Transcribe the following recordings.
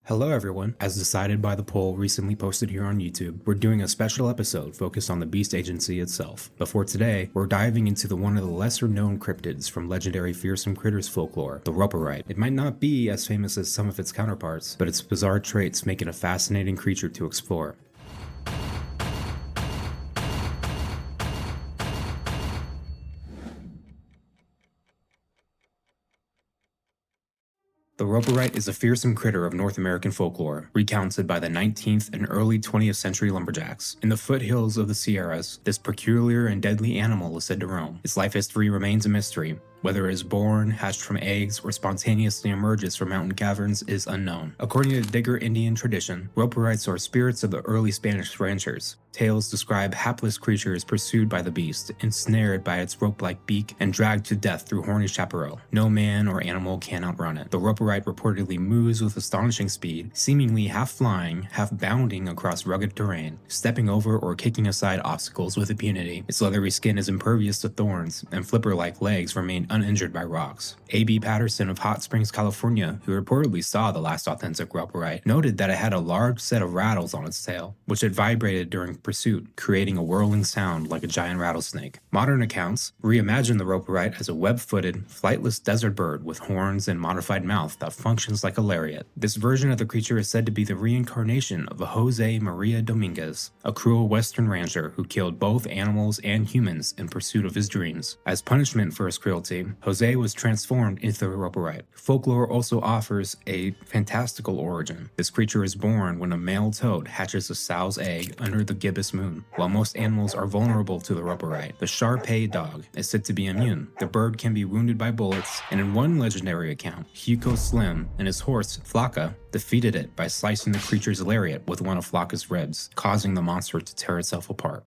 Hello everyone. As decided by the poll recently posted here on YouTube, we're doing a special episode focused on the beast agency itself. But for today, we're diving into one of the lesser known cryptids from legendary fearsome critters folklore, the Roperite. It might not be as famous as some of its counterparts, but its bizarre traits make it a fascinating creature to explore. The Roperite is a fearsome critter of North American folklore, recounted by the 19th and early 20th century lumberjacks. In the foothills of the Sierras, this peculiar and deadly animal is said to roam. Its life history remains a mystery. Whether it is born, hatched from eggs, or spontaneously emerges from mountain caverns is unknown. According to the Digger Indian tradition, Roperites are spirits of the early Spanish ranchers. Tales describe hapless creatures pursued by the beast, ensnared by its rope-like beak, and dragged to death through horny chaparral. No man or animal can outrun it. The Roperite reportedly moves with astonishing speed, seemingly half flying, half bounding across rugged terrain, stepping over or kicking aside obstacles with impunity. Its leathery skin is impervious to thorns, and flipper-like legs remain uninjured by rocks. A.B. Patterson of Hot Springs, California, who reportedly saw the last authentic Roperite, noted that it had a large set of rattles on its tail, which it vibrated during pursuit, creating a whirling sound like a giant rattlesnake. Modern accounts reimagine the Roperite as a web-footed, flightless desert bird with horns and modified mouth that functions like a lariat. This version of the creature is said to be the reincarnation of Jose Maria Dominguez, a cruel western rancher who killed both animals and humans in pursuit of his dreams. As punishment for his cruelty, Jose was transformed into the Roperite. Folklore also offers a fantastical origin. This creature is born when a male toad hatches a sow's egg under the gibbous moon. While most animals are vulnerable to the Roperite, the Shar-Pei dog is said to be immune. The bird can be wounded by bullets, and in one legendary account, Hugo Slim and his horse, Flocka, defeated it by slicing the creature's lariat with one of Flocka's ribs, causing the monster to tear itself apart.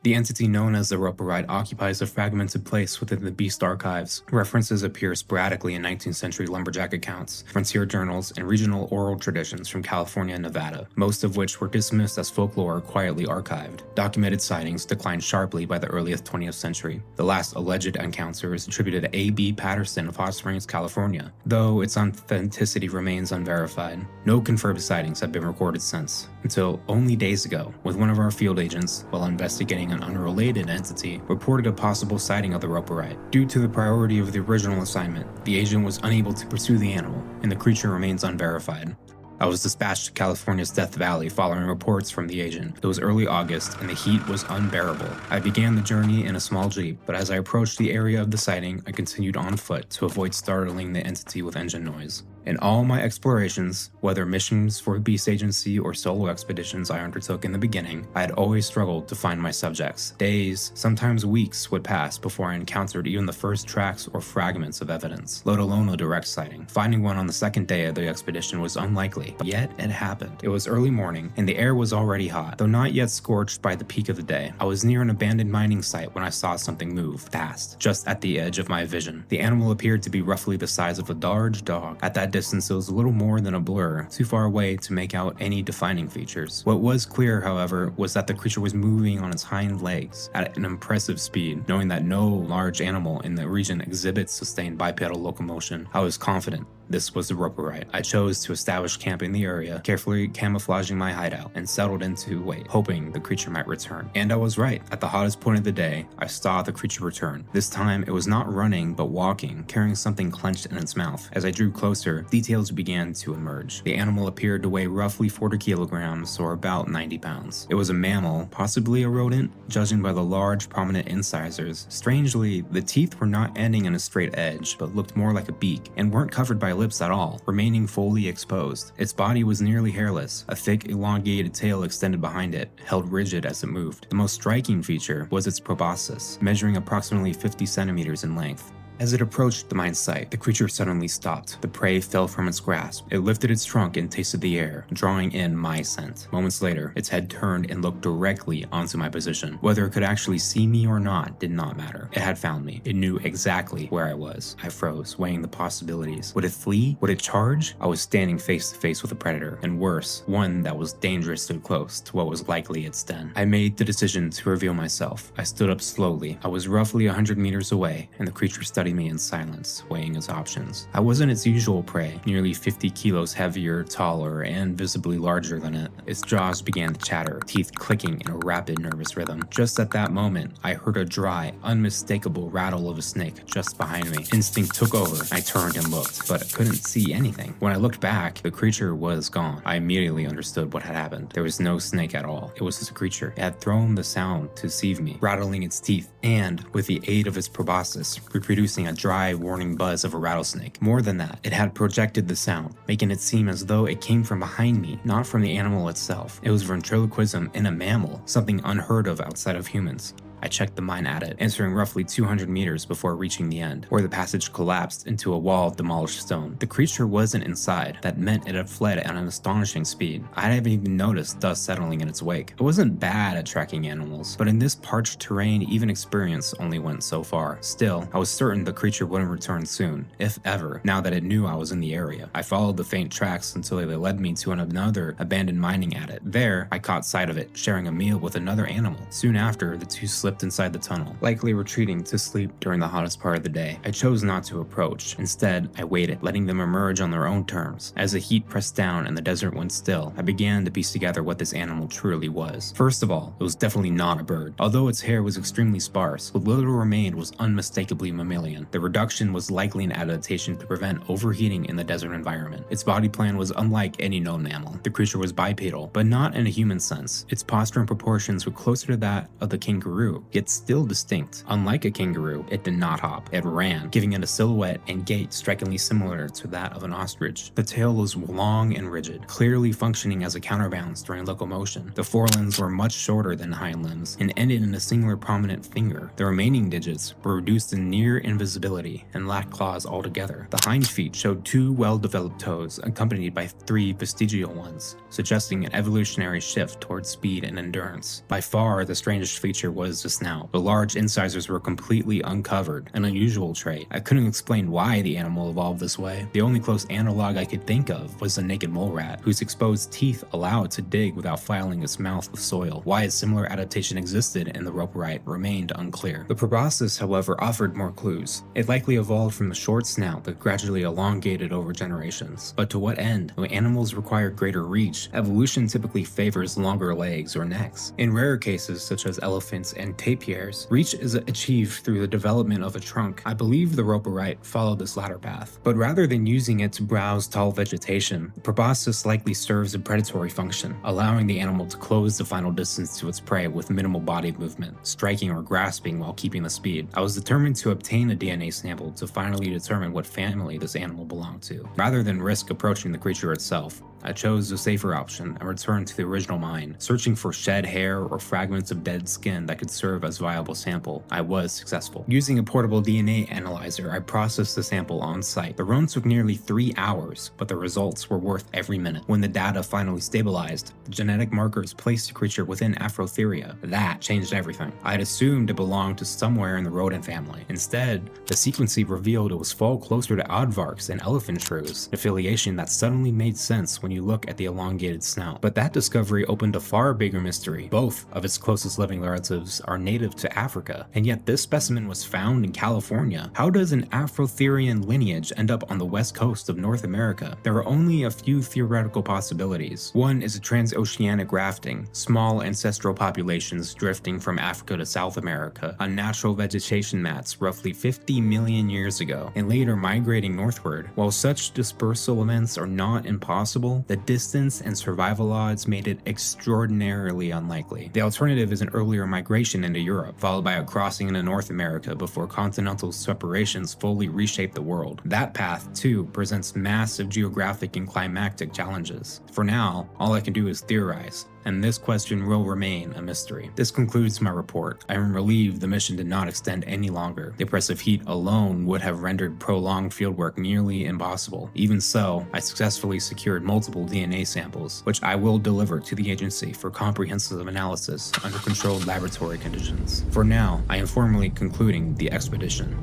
The entity known as the Roperite occupies a fragmented place within the beast archives. References appear sporadically in 19th century lumberjack accounts, frontier journals, and regional oral traditions from California and Nevada, most of which were dismissed as folklore or quietly archived. Documented sightings declined sharply by the earliest 20th century. The last alleged encounter is attributed to A.B. Patterson of Hot Springs, California, though its authenticity remains unverified. No confirmed sightings have been recorded since, until only days ago, with one of our field agents, while investigating an unrelated entity, reported a possible sighting of the Roperite. Due to the priority of the original assignment, the agent was unable to pursue the animal, and the creature remains unverified. I was dispatched to California's Death Valley following reports from the agent. It was early August, and the heat was unbearable. I began the journey in a small jeep, but as I approached the area of the sighting, I continued on foot to avoid startling the entity with engine noise. In all my explorations, whether missions for a beast agency or solo expeditions I undertook in the beginning, I had always struggled to find my subjects. Days, sometimes weeks, would pass before I encountered even the first tracks or fragments of evidence, let alone a direct sighting. Finding one on the second day of the expedition was unlikely, but yet it happened. It was early morning, and the air was already hot, though not yet scorched by the peak of the day. I was near an abandoned mining site when I saw something move fast, just at the edge of my vision. The animal appeared to be roughly the size of a large dog. At that distance, it was a little more than a blur, too far away to make out any defining features. What was clear, however, was that the creature was moving on its hind legs at an impressive speed. Knowing that no large animal in the region exhibits sustained bipedal locomotion, I was confident this was the Roperite. I chose to establish camp in the area, carefully camouflaging my hideout, and settled in to wait, hoping the creature might return. And I was right. At the hottest point of the day, I saw the creature return. This time, it was not running, but walking, carrying something clenched in its mouth. As I drew closer, details began to emerge. The animal appeared to weigh roughly 40 kilograms, or about 90 pounds. It was a mammal, possibly a rodent, judging by the large, prominent incisors. Strangely, the teeth were not ending in a straight edge, but looked more like a beak, and weren't covered by lips at all, remaining fully exposed. Its body was nearly hairless, a thick, elongated tail extended behind it, held rigid as it moved. The most striking feature was its proboscis, measuring approximately 50 centimeters in length. As it approached my sight, the creature suddenly stopped. The prey fell from its grasp. It lifted its trunk and tasted the air, drawing in my scent. Moments later, its head turned and looked directly onto my position. Whether it could actually see me or not did not matter. It had found me. It knew exactly where I was. I froze, weighing the possibilities. Would it flee? Would it charge? I was standing face to face with a predator, and worse, one that was dangerously close to what was likely its den. I made the decision to reveal myself. I stood up slowly. I was roughly 100 meters away, and the creature studied me in silence, weighing its options. I wasn't its usual prey, nearly 50 kilos heavier, taller, and visibly larger than it. Its jaws began to chatter, teeth clicking in a rapid, nervous rhythm. Just at that moment, I heard a dry, unmistakable rattle of a snake just behind me. Instinct took over. I turned and looked, but I couldn't see anything. When I looked back, the creature was gone. I immediately understood what had happened. There was no snake at all. It was just a creature. It had thrown the sound to deceive me, rattling its teeth, and, with the aid of its proboscis, reproducing a dry, warning buzz of a rattlesnake. More than that, it had projected the sound, making it seem as though it came from behind me, not from the animal itself. It was ventriloquism in a mammal, something unheard of outside of humans. I checked the mine at it, entering roughly 200 meters before reaching the end, where the passage collapsed into a wall of demolished stone. The creature wasn't inside. That meant it had fled at an astonishing speed. I hadn't even noticed dust settling in its wake. I wasn't bad at tracking animals, but in this parched terrain, even experience only went so far. Still, I was certain the creature wouldn't return soon, if ever, now that it knew I was in the area. I followed the faint tracks until they led me to another abandoned mining adit. There, I caught sight of it, sharing a meal with another animal. Soon after, the two slipped inside the tunnel, likely retreating to sleep during the hottest part of the day. I chose not to approach. Instead, I waited, letting them emerge on their own terms. As the heat pressed down and the desert went still, I began to piece together what this animal truly was. First of all, it was definitely not a bird. Although its hair was extremely sparse, what little remained was unmistakably mammalian. The reduction was likely an adaptation to prevent overheating in the desert environment. Its body plan was unlike any known mammal. The creature was bipedal, but not in a human sense. Its posture and proportions were closer to that of the kangaroo, yet still distinct. Unlike a kangaroo, it did not hop. It ran, giving it a silhouette and gait strikingly similar to that of an ostrich. The tail was long and rigid, clearly functioning as a counterbalance during locomotion. The forelimbs were much shorter than hind limbs and ended in a singular prominent finger. The remaining digits were reduced to near invisibility and lacked claws altogether. The hind feet showed 2 well-developed toes, accompanied by 3 vestigial ones, suggesting an evolutionary shift towards speed and endurance. By far, the strangest feature was the snout. The large incisors were completely uncovered, an unusual trait. I couldn't explain why the animal evolved this way. The only close analog I could think of was the naked mole rat, whose exposed teeth allow it to dig without filing its mouth with soil. Why a similar adaptation existed in the Roperite remained unclear. The proboscis, however, offered more clues. It likely evolved from the short snout that gradually elongated over generations. But to what end? When animals require greater reach, evolution typically favors longer legs or necks. In rare cases, such as elephants and tapirs, reach is achieved through the development of a trunk. I believe the Roperite followed this latter path. But rather than using it to browse tall vegetation, the proboscis likely serves a predatory function, allowing the animal to close the final distance to its prey with minimal body movement, striking or grasping while keeping the speed. I was determined to obtain a DNA sample to finally determine what family this animal belonged to. Rather than risk approaching the creature itself, I chose the safer option and returned to the original mine, searching for shed hair or fragments of dead skin that could serve as viable sample. I was successful. Using a portable DNA analyzer, I processed the sample on site. The run took nearly 3 hours, but the results were worth every minute. When the data finally stabilized, the genetic markers placed the creature within Afrotheria. That changed everything. I had assumed it belonged to somewhere in the rodent family. Instead, the sequencing revealed it was far closer to aardvarks and elephant shrews, an affiliation that suddenly made sense when you look at the elongated snout. But that discovery opened a far bigger mystery. Both of its closest living relatives are native to Africa, and yet this specimen was found in California. How does an Afrotherian lineage end up on the west coast of North America? There are only a few theoretical possibilities. One is a transoceanic rafting, small ancestral populations drifting from Africa to South America on natural vegetation mats roughly 50 million years ago, and later migrating northward. While such dispersal events are not impossible, the distance and survival odds made it extraordinarily unlikely. The alternative is an earlier migration into Europe, followed by a crossing into North America before continental separations fully reshaped the world. That path, too, presents massive geographic and climatic challenges. For now, all I can do is theorize, and this question will remain a mystery. This concludes my report. I am relieved the mission did not extend any longer. The oppressive heat alone would have rendered prolonged fieldwork nearly impossible. Even so, I successfully secured multiple DNA samples, which I will deliver to the agency for comprehensive analysis under controlled laboratory conditions. For now, I am formally concluding the expedition.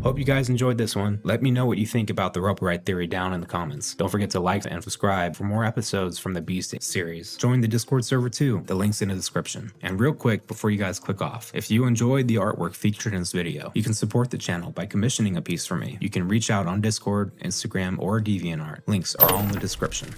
Hope you guys enjoyed this one. Let me know what you think about the Roperite theory down in the comments. Don't forget to like and subscribe for more episodes from the Beast series. Join the Discord server too, the link's in the description. And real quick before you guys click off, if you enjoyed the artwork featured in this video, you can support the channel by commissioning a piece for me. You can reach out on Discord, Instagram, or DeviantArt. Links are all in the description.